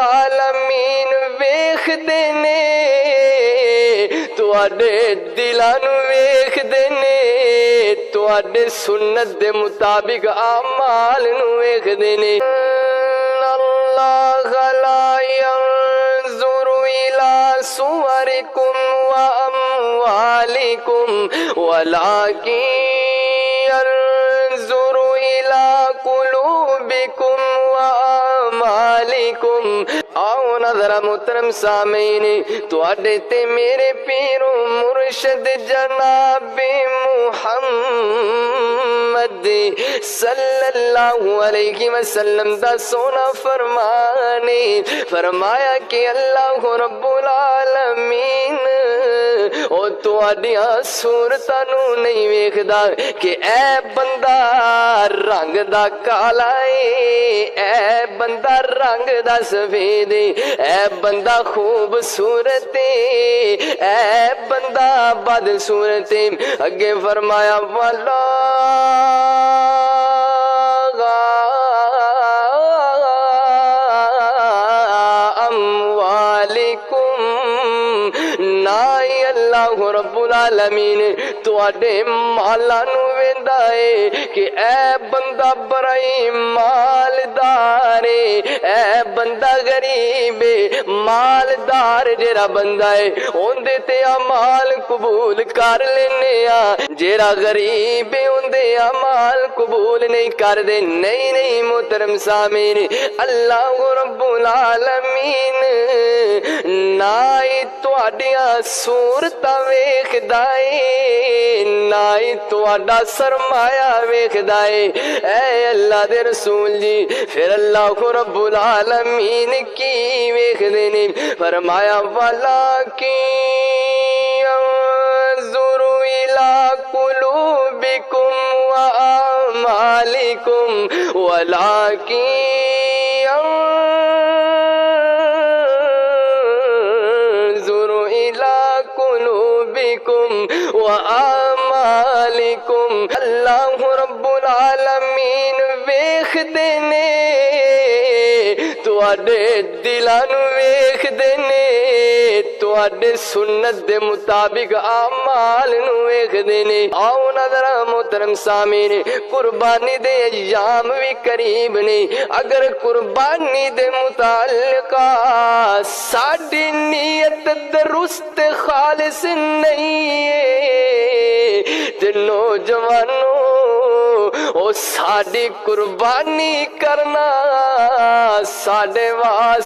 العالمین ویکھدے نے تواڈے دلاں نوں ویکھدے نے تواڈے سنت دے مطابق اعمال نوں ویکھدے نے اللہ لا ينظر الى صوركم واموالكم ولكن ينظر الى قلوبكم واعمالكم آؤ نظر محترم سامعین تواڈے تے میرے پیر و مرشد جناب محمد صلی اللہ علیہ وسلم دا سونا فرمانے فرمایا کہ اللہ رب العالمین او تواڈیاں صورتاں نوں نہیں ویکھدا کہ اے بندہ رنگ دا کالا اے بندہ رنگ دا سفید اے بندہ خوبصورت اے بندہ بدصورت اگے فرمایا والا اللہ رب العالمین تواڈے مالاں نوں ویندا اے کہ اے بندہ برائی مالدار اے بندہ غریب مالدار جڑا بندہ اے اوندے تے اعمال قبول کر لینے آ جڑا غریب اوندے اعمال قبول نہیں کردے نہیں محترم سامعین اللہ رب العالمین نہ تواڈیاں صورتاں ویکھدا اے نہ تواڈا سرمایہ ویکھدا اے اے اللہ دے رسول جی پھر اللہ رب العالمین کی ویکھدے نے فرمایا وَلَٰكِن يَنظُرُ إِلَىٰ قُلُوبِكُمْ وَأَعْمَالِكُمْ وَلَٰكِن وَآمَالِكُمْ اللہ رب العالمین ویکھدے نے تواڈے دلاں نوں ویکھدے نے تواڈے سنت دے مطابق اعمال نوں ویکھدے نے آؤ نظر محترم سامعین قربانی دے ایام بھی قریب نے اگر قربانی دے متعلق ساڈی نیت درست خالص نہیں ہے تے نوجوانوں او ساڈی قربانی کرنا ساڈے واسطے